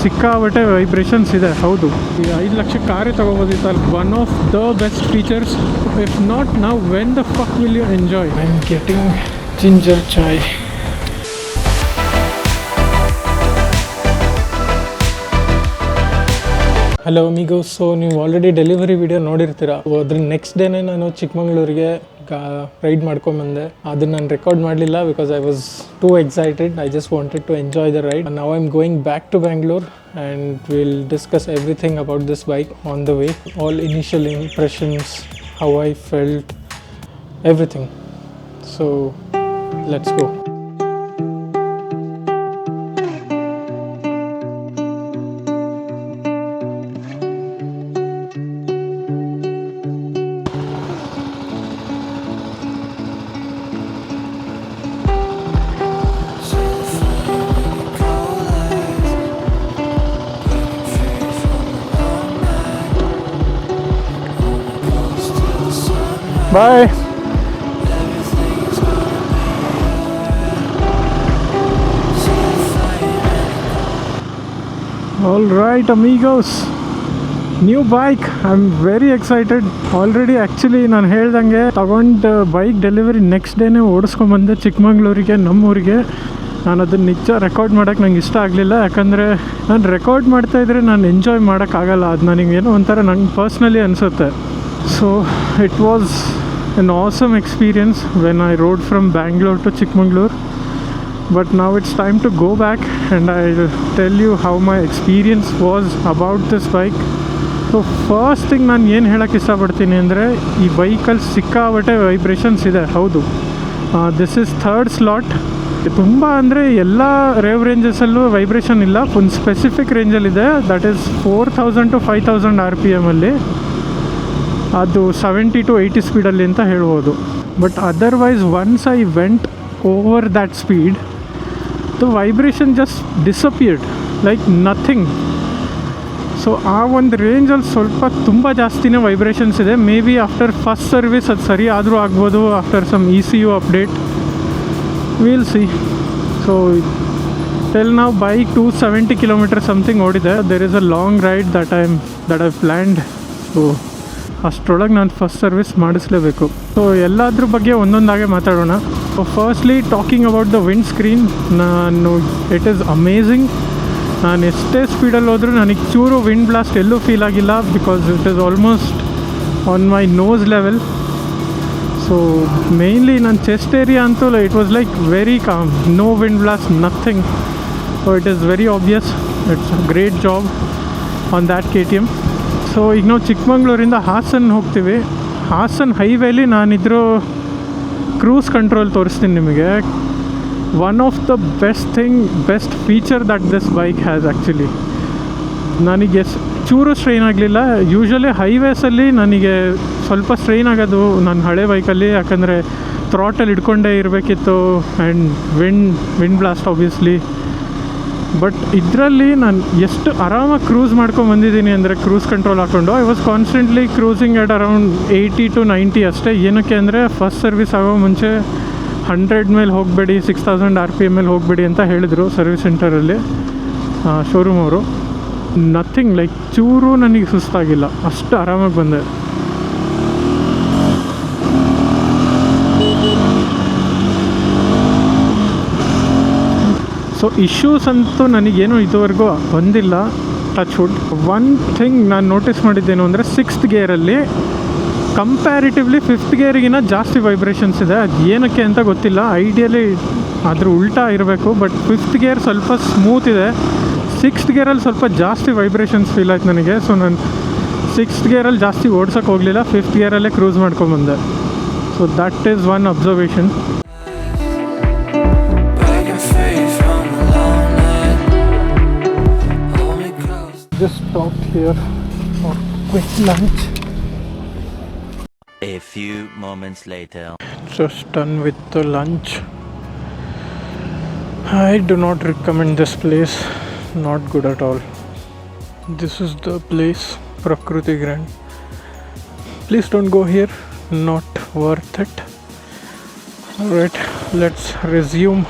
ಸಿಕ್ಕಾಬಟ್ಟೆ ವೈಬ್ರೇಷನ್ಸ್ ಇದೆ. ಹೌದು, ಈ 5 ಲಕ್ಷ ಕಾರೇ ತೊಗೋಬೋದಿತ್ತು. One of the best features. If not now, when the fuck will you enjoy? I am getting ginger chai. Hello amigo. So ನೀವು already delivery video ನೋಡಿರ್ತೀರ. ಅದ್ರ ನೆಕ್ಸ್ಟ್ ಡೇನೇ ನಾನು ಚಿಕ್ಕಮಂಗ್ಳೂರಿಗೆ ರೈಡ್ ಮಾಡ್ಕೊಂಬಂದೆ. ಅದನ್ನು ನಾನು ರೆಕಾರ್ಡ್ ಮಾಡಲಿಲ್ಲ because I was too excited. I just wanted to enjoy the ride. Now I am going back to Bangalore and will discuss everything about this bike on the way. All initial impressions, how I felt, everything. So let's go. Bye. All right, amigos. New bike. I'm very excited. Already actually ನಾನು ಹೇಳ್ದಂಗೆ ತಗೊಂಡು bike delivery next ಡೇನೇ ಓಡಿಸ್ಕೊಂಬಂದೆ ಚಿಕ್ಕಮಂಗ್ಳೂರಿಗೆ, ನಮ್ಮೂರಿಗೆ. ನಾನು ಅದನ್ನು ನಿಜ record ಮಾಡೋಕ್ಕೆ ನಂಗೆ ಇಷ್ಟ ಆಗಲಿಲ್ಲ. ಯಾಕಂದರೆ ನಾನು ರೆಕಾರ್ಡ್ ಮಾಡ್ತಾಯಿದ್ರೆ ನಾನು ಎಂಜಾಯ್ ಮಾಡೋಕ್ಕಾಗಲ್ಲ. ಅದು ನನಗೇನೋ ಒಂಥರ ನಂಗೆ ಪರ್ಸ್ನಲಿ ಅನಿಸುತ್ತೆ. So it was an awesome experience when I rode from Bangalore to Chikmagalur. But now it's time to go back and I'll tell you how my experience was about this bike. So first thing ನಾನು ಏನು ಹೇಳೋಕ್ಕೆ ಇಷ್ಟಪಡ್ತೀನಿ ಅಂದರೆ, ಈ ಬೈಕಲ್ಲಿ ಸಿಕ್ಕಾಬಟ್ಟೆ vibrations ಇದೆ. ಹೌದು, ದಿಸ್ ಇಸ್ ಥರ್ಡ್ ಸ್ಲಾಟ್. ತುಂಬ ಅಂದರೆ ಎಲ್ಲ ರೇವ್ ರೇಂಜಸಲ್ಲೂ ವೈಬ್ರೇಷನ್ ಇಲ್ಲ. ಒಂದು specific ರೇಂಜಲ್ಲಿದೆ, that is 4000 to 5000 RPM ಅಲ್ಲಿ. ಅದು 70 to 80 ಸ್ಪೀಡಲ್ಲಿ ಅಂತ ಹೇಳ್ಬೋದು. But otherwise once I went over that speed, the vibration just disappeared like nothing. So ಆ ಒಂದು ರೇಂಜಲ್ಲಿ ಸ್ವಲ್ಪ ತುಂಬ ಜಾಸ್ತಿನೇ ವೈಬ್ರೇಷನ್ಸ್ ಇದೆ. Maybe after first service ಅದು ಸರಿ ಆದರೂ ಆಗ್ಬೋದು. After some ECU update will see. So till ನಾವು ಬೈಕ್ 270 ಕಿಲೋಮೀಟರ್ ಸಮಥಿಂಗ್ ಓಡಿದೆ. There is a long ride that I planned. So ಅಷ್ಟರೊಳಗೆ ನಾನು ಫಸ್ಟ್ ಸರ್ವಿಸ್ ಮಾಡಿಸ್ಲೇಬೇಕು. ಸೊ ಎಲ್ಲದ್ರ ಬಗ್ಗೆ ಒಂದೊಂದಾಗೆ ಮಾತಾಡೋಣ. So firstly talking about the wind screen, it is amazing. ನಾನು ಎಷ್ಟೇ ಸ್ಪೀಡಲ್ಲಿ ಹೋದರೂ ನನಗೆ ಚೂರು ವಿಂಡ್ ಬ್ಲಾಸ್ಟ್ ಎಲ್ಲೂ ಫೀಲ್ ಆಗಿಲ್ಲ, because it is almost on my nose level. So mainly ನನ್ನ ಚೆಸ್ಟ್ ಏರಿಯಾ ಅಂತೂ it was like very calm, no wind blast, nothing. So it is very obvious. It's a great job on that KTM. So ಈಗ ನಾವು ಚಿಕ್ಕಮಂಗ್ಳೂರಿಂದ ಹಾಸನ ಹೋಗ್ತೀವಿ. ಹಾಸನ ಹೈವೇಲಿ ನಾನಿದ್ರು cruise control ತೋರಿಸ್ತೀನಿ ನಿಮಗೆ. One of the best feature that this bike has actually. ನನಗೆ ಚೂರು ಸ್ಟ್ರೈನ್ ಆಗಲಿಲ್ಲ. ಯೂಶ್ವಲಿ ಹೈವೇಸಲ್ಲಿ ನನಗೆ ಸ್ವಲ್ಪ ಸ್ಟ್ರೈನ್ ಆಗೋದು ನನ್ನ ಹಳೆ ಬೈಕಲ್ಲಿ, ಯಾಕಂದರೆ ಥ್ರಾಟಲ್ಲಿ ಹಿಡ್ಕೊಂಡೇ ಇರಬೇಕಿತ್ತು and wind blast obviously. But ಇದರಲ್ಲಿ ನಾನು ಎಷ್ಟು ಆರಾಮಾಗಿ ಕ್ರೂಸ್ ಮಾಡ್ಕೊಂಡು ಬಂದಿದ್ದೀನಿ ಅಂದರೆ, ಕ್ರೂಸ್ ಕಂಟ್ರೋಲ್ ಹಾಕ್ಕೊಂಡು I was constantly cruising at around 80 to 90 ಅಷ್ಟೇ. ಏನಕ್ಕೆ ಅಂದರೆ ಫಸ್ಟ್ ಸರ್ವಿಸ್ ಆಗೋ ಮುಂಚೆ 100 ಮೇಲೆ ಹೋಗಬೇಡಿ, 6000 RPM ಮೇಲೆ ಹೋಗಬೇಡಿ ಅಂತ ಹೇಳಿದರು ಸರ್ವಿಸ್ ಸೆಂಟರಲ್ಲಿ, ಶೋರೂಮ್ ಅವರು. ನಥಿಂಗ್ ಲೈಕ್ ಚೂರು ನನಗೆ ಸುಸ್ತಾಗಿಲ್ಲ, ಅಷ್ಟು ಆರಾಮಾಗಿ ಬಂದೆ. ಸೊ ಇಶ್ಯೂಸ್ ಅಂತೂ ನನಗೇನು ಇದುವರೆಗೂ ಬಂದಿಲ್ಲ, ಟಚ್ ವುಡ್. ಒನ್ ಥಿಂಗ್ ನಾನು ನೋಟಿಸ್ ಮಾಡಿದ್ದೇನು ಅಂದರೆ, 6th ಗೇರಲ್ಲಿ ಕಂಪ್ಯಾರಿಟಿವ್ಲಿ 5th ಗೇರಿಗಿನ ಜಾಸ್ತಿ ವೈಬ್ರೇಷನ್ಸ್ ಇದೆ. ಅದು ಏನಕ್ಕೆ ಅಂತ ಗೊತ್ತಿಲ್ಲ. ಐಡಿಯಲಿ ಅದ್ರ ಉಲ್ಟಾ ಇರಬೇಕು, ಬಟ್ 5th ಗೇರ್ ಸ್ವಲ್ಪ ಸ್ಮೂತ್ ಇದೆ. 6th ಗೇರಲ್ಲಿ ಸ್ವಲ್ಪ ಜಾಸ್ತಿ ವೈಬ್ರೇಷನ್ಸ್ ಫೀಲ್ ಆಯ್ತು ನನಗೆ. ಸೊ ನಾನು 6th ಗೇರಲ್ಲಿ ಜಾಸ್ತಿ ಓಡ್ಸೋಕ್ಕೆ ಹೋಗಲಿಲ್ಲ, 5th ಗೇರಲ್ಲೇ ಕ್ರೂಸ್ ಮಾಡ್ಕೊಂಬಂದೆ. So that is one observation. Just stopped here for quick lunch. A few moments later. Just done with the lunch. I do not recommend this place. Not good at all. This is the place, Prakriti Grand. Please don't go here. Not worth it. Alright, let's resume.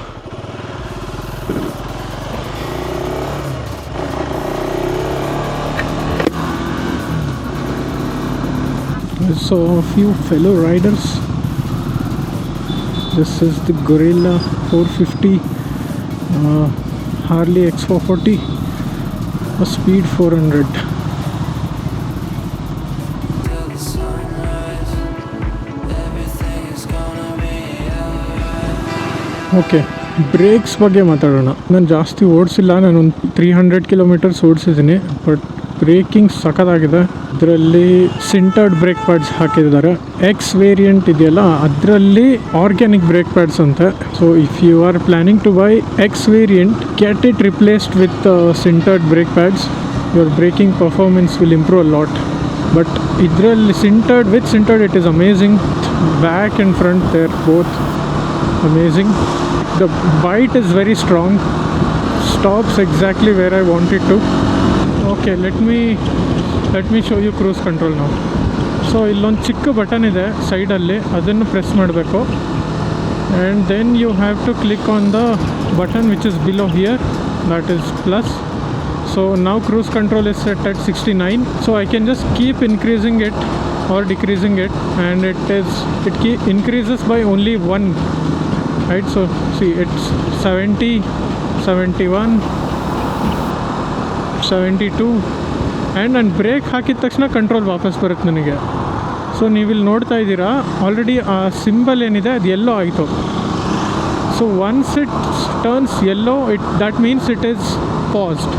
saw a few fellow riders. This is the Gorilla 450 Harley X440, a speed 400. Okay, brakes ಬಗ್ಗೆ ಮಾತಾಡೋಣ. ನಾನು ಜಾಸ್ತಿ ಓಡಿಸಿಲ್ಲ, ನಾನೊಂದು 300 kilometres ಓಡಿಸಿದ್ದೀನಿ. But braking ಸಖತ್ತಾಗಿದೆ. ಇದರಲ್ಲಿ sintered brake pads ಹಾಕಿದ್ದಾರೆ. X variant ಇದೆಯಲ್ಲ, ಅದರಲ್ಲಿ ಆರ್ಗ್ಯಾನಿಕ್ ಬ್ರೇಕ್ ಪ್ಯಾಡ್ಸ್ ಅಂತೆ. So if you are planning to buy X variant, get it replaced with sintered brake pads. Your braking performance will improve a lot. But ಇದರಲ್ಲಿ with sintered it is amazing. Back and front they are both amazing. The bite is very strong, stops exactly where I want it to. Okay, let me show you cruise control now. So illond chikka button ide side alli, adannu press madಬೇಕು, and then you have to click on the button which is below here, that is plus. So now cruise control is set at 69, so I can just keep increasing it or decreasing it, and it increases by only 1. Right, so see, it's 70, 71, 72, and ನಾನು break ಹಾಕಿದ ತಕ್ಷಣ control ವಾಪಸ್ ಬರುತ್ತೆ ನನಗೆ. So ನೀವಿಲ್ಲಿ ನೋಡ್ತಾ ಇದ್ದೀರಾ, already ಆ ಸಿಂಬಲ್ ಏನಿದೆ ಅದು ಎಲ್ಲೋ ಆಯಿತು. So once it turns yellow, that means it is paused.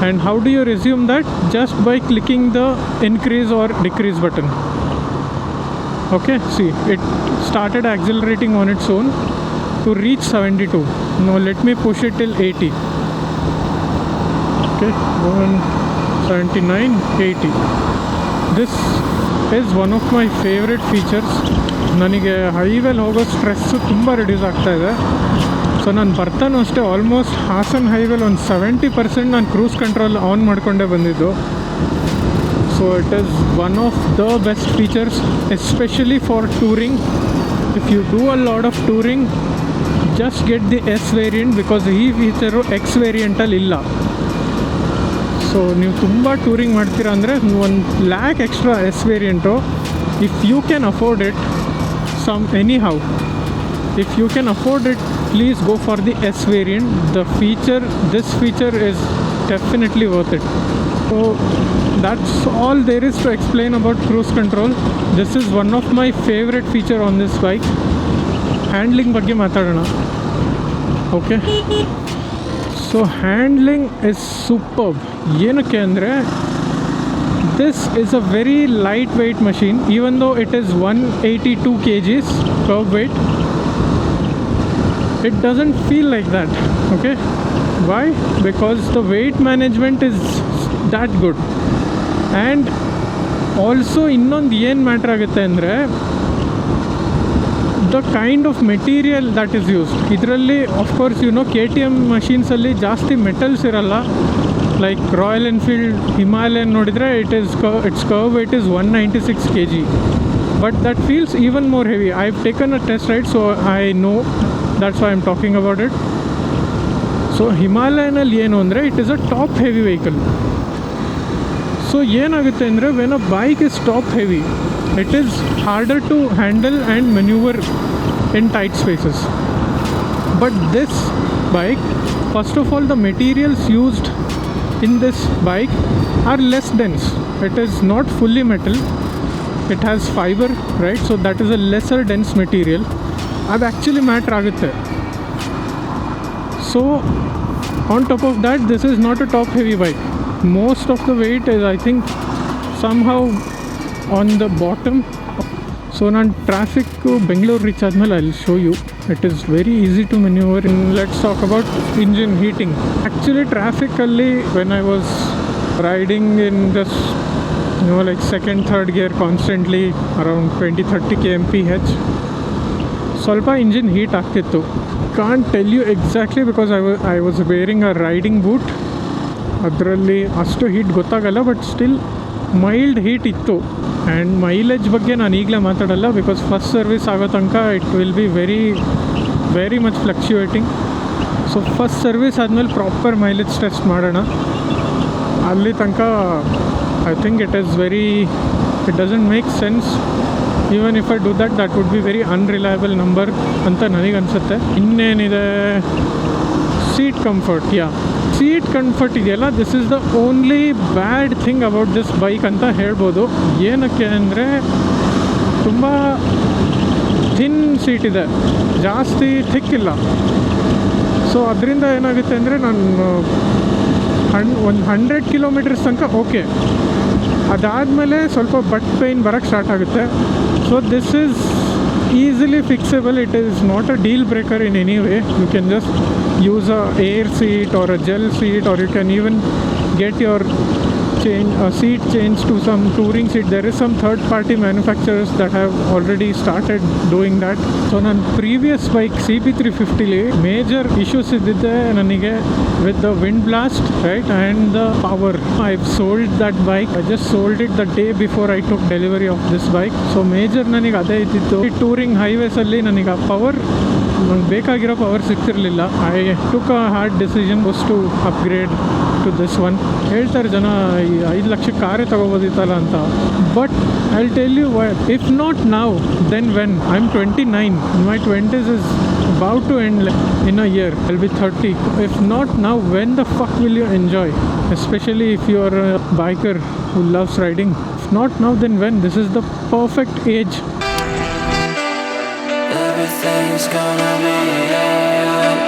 And how do you resume that? Just by clicking the increase or decrease button. Okay, see, it started accelerating on its own to reach 72. Now let me push it till 80. Okay, 179, 80. This is one of my favorite features. ನನಗೆ ಹೈವೇಲಿ ಹೋಗೋ stress ತುಂಬ reduce ಆಗ್ತಾಯಿದೆ. So ನಾನು ಬರ್ತಾನೂ ಅಷ್ಟೇ, almost Haasan ಹೈವೇಲಿ ಒಂದು 70% ನಾನು cruise control on ಮಾಡಿಕೊಂಡೇ ಬಂದಿದ್ದು. So it is one of the best features, especially for touring. If you do a lot of touring, just get the S variant, because ಈ feature X ವೇರಿಯಂಟಲ್ಲಿ ಇಲ್ಲ. So ನೀವು ತುಂಬ touring ಮಾಡ್ತೀರಾ ಅಂದರೆ $1,00,000 extra S variant. If you can afford it, if you can afford it, please go for the S variant. This feature is definitely worth it. So that's all there is to explain about cruise control. This is one of my favorite feature on this bike. Handling ಬಗ್ಗೆ ಮಾತಾಡೋಣ. Okay, so handling is superb. ಏನಕ್ಕೆ ಅಂದರೆ, this is a very light weight machine. Even though it is 182 kgs curb weight, it doesn't feel like that. Okay, why? Because the weight management is that good. And also ಇನ್ನೊಂದು ಏನು matter ಆಗುತ್ತೆ ಅಂದರೆ, the kind of material that is used. ಇದರಲ್ಲಿ of course KTM ಮಷೀನ್ಸಲ್ಲಿ ಜಾಸ್ತಿ metals ಇರಲ್ಲ. Like royal Enfield, Himalayan ನೋಡಿದರೆ its curve weight is 196 kg, but that feels even more heavy. I've taken a test ride, so I know, that's why I'm talking about it. So ಹಿಮಾಲಯನಲ್ಲಿ ಏನು ಅಂದರೆ, it is a top heavy vehicle. So ಏನಾಗುತ್ತೆ ಅಂದರೆ, when a bike is top heavy, it is harder to handle and maneuver in tight spaces. But this bike, first of all, the materials used in this bike are less dense. It is not fully metal, it has fiber, right? So that is a lesser dense material. That actually matter agutte. So on top of that, this is not a top heavy bike. Most of the weight is, I think, somehow on the bottom. So ನಾನು traffic Bengaluru reach ಆದಮೇಲೆ I will show you. It is very easy to manoeuvre. Let's talk about engine heating. Actually ಟ್ರಾಫಿಕಲ್ಲಿ when I was riding in this like second third gear constantly around 20-30 kmph, ಸ್ವಲ್ಪ engine heat ಆಗ್ತಿತ್ತು. Can't tell you exactly, because I was wearing a riding boot. ಅದರಲ್ಲಿ ಅಷ್ಟು heat ಗೊತ್ತಾಗಲ್ಲ, but still mild heat ಇತ್ತು. And mileage ಬಗ್ಗೆ ನಾನು ಈಗಲೇ ಮಾತಾಡಲ್ಲ, ಬಿಕಾಸ್ ಫಸ್ಟ್ ಸರ್ವಿಸ್ ಆಗೋ ತನಕ it will be very much fluctuating. So first service ಆದಮೇಲೆ ಪ್ರಾಪರ್ ಮೈಲೇಜ್ ಟೆಸ್ಟ್ ಮಾಡೋಣ. ಅಲ್ಲಿ ತನಕ I think it is very It doesn't make sense. Even if I do that, that would be very unreliable number ಅಂತ ನನಗೆ ಅನಿಸುತ್ತೆ. ಇನ್ನೇನಿದೆ, seat comfort. Seat comfort ಇದೆಯಲ್ಲ, this is the only bad thing about this bike ಅಂತ ಹೇಳ್ಬೋದು. ಏನಕ್ಕೆ ಅಂದರೆ ತುಂಬ ಥಿನ್ ಸೀಟ್ ಇದೆ, ಜಾಸ್ತಿ ಥಿಕ್ ಇಲ್ಲ. ಸೊ ಅದರಿಂದ ಏನಾಗುತ್ತೆ ಅಂದರೆ ನಾನು ಒಂದು 100 ಕಿಲೋಮೀಟರ್ಸ್ ತನಕ ಓಕೆ, ಅದಾದಮೇಲೆ ಸ್ವಲ್ಪ ಬಟ್ ಪೇಯ್ನ್ ಬರೋಕ್ಕೆ ಸ್ಟಾರ್ಟ್ ಆಗುತ್ತೆ. So this is easily fixable. It is not a deal breaker in any way. You can just use a air seat or a gel seat, or you can even get your seat changed to some touring seat. There is some third party manufacturers that have already started doing that. So ನನ್ನ previous bike CB350 major issues ಇದ್ದಿದ್ದೆ ನನಗೆ with the wind blast, right, and the power. I've sold that bike. I just sold it the day before I took delivery of this bike. So major ನನಗೆ ಅದೇ ಇದ್ದಿತ್ತು. ಈ touring ಹೈವೇಸಲ್ಲಿ ನನಗೆ ಆ power, ನಂಗೆ ಬೇಕಾಗಿರೋ ಪವರ್ ಸಿಗ್ತಿರ್ಲಿಲ್ಲ. I took a hard decision was to upgrade to this one. ಹೇಳ್ತಾರೆ ಜನ ಈ 5 ಲಕ್ಷಕ್ಕೆ ಕಾರೇ ತೊಗೋಬೋದಿತ್ತಲ್ಲ ಅಂತ. But I will tell you why. If not now, then when? I am 29. My 20s is about to end in a year. I'll be 30. If not now, when the fuck will you enjoy? Especially if you are a biker who loves riding. If not now, then when? This is the perfect age. Everything's gonna be alright.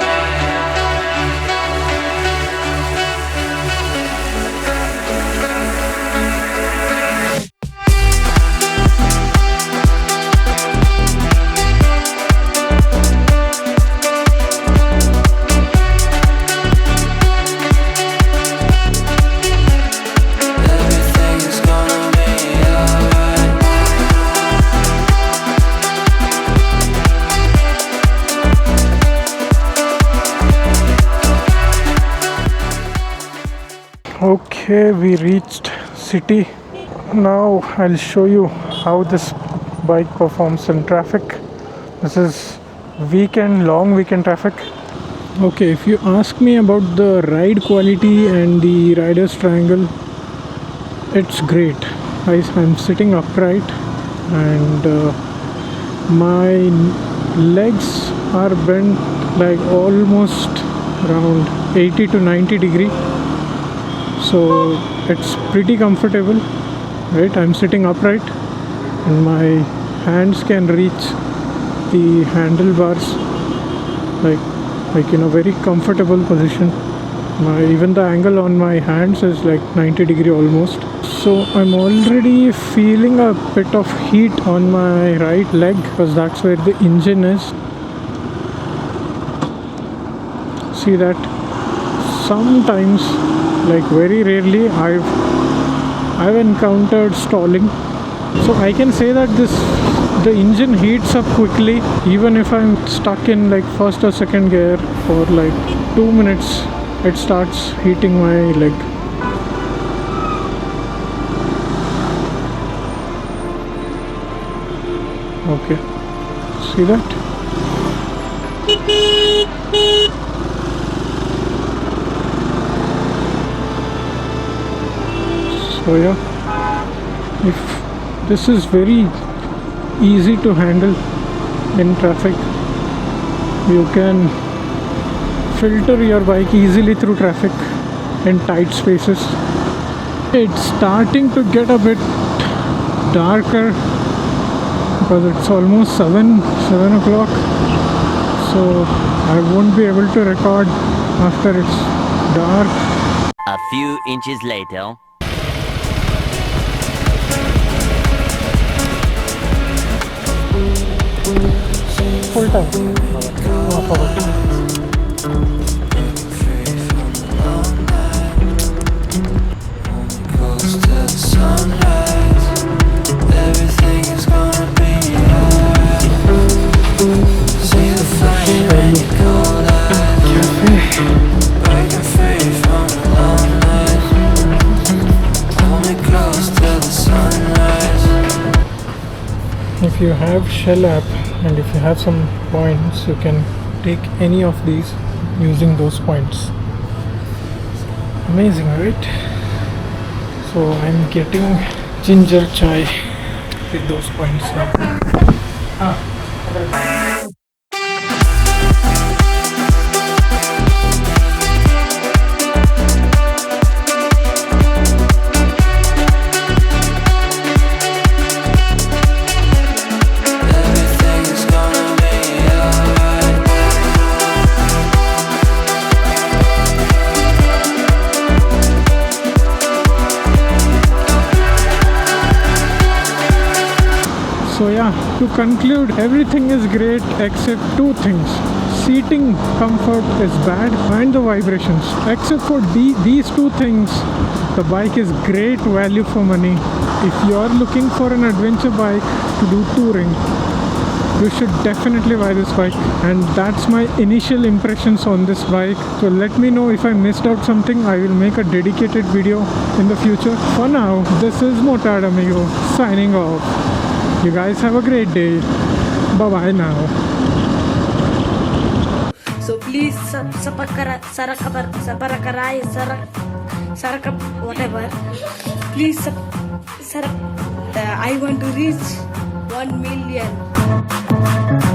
Everything's gonna be alright. Okay, we reached city. Now I'll show you how this bike performs in traffic. This is long weekend traffic. Okay, if you ask me about the ride quality and the rider's triangle, it's great. I'm sitting upright and my legs are bent like almost around 80 to 90 degree. So it's pretty comfortable, right? I'm sitting upright and my hands can reach the handlebars like in a very comfortable position. Even the angle on my hands is like 90 degree almost. So I'm already feeling a bit of heat on my right leg because that's where the engine is. See that? Sometimes, like very rarely, I've encountered stalling. So I can say that the engine heats up quickly. Even if I'm stuck in like first or second gear for like 2 minutes, it starts heating my leg. Okay, see that? So yeah, if this is very easy to handle in traffic, you can filter your bike easily through traffic in tight spaces. It's starting to get a bit darker because it's almost 7 o'clock, so I won't be able to record after it's dark. A few inches later. Full time. No, forward. Close to the sunrise. Everything is gonna be alright. See the flame in your cold eyes. Breaking free from the long night. Hold me close to the sunrise. If you have Shell app and if you have some points, you can take any of these using those points. Amazing, right? So I'm getting ginger chai with those points now. Everything's gonna be alright. So yeah, to conclude, everything is great except two things. Seating comfort is bad and the vibrations. Except for these two things, the bike is great value for money. If you are looking for an adventure bike to do touring, you should definitely buy this bike. And that's my initial impressions on this bike. So let me know if I missed out something. I will make a dedicated video in the future. For now, this is Motard Amigo signing off. You guys have a great day. Bye bye now. So please whatever. Please I want to reach 1 million.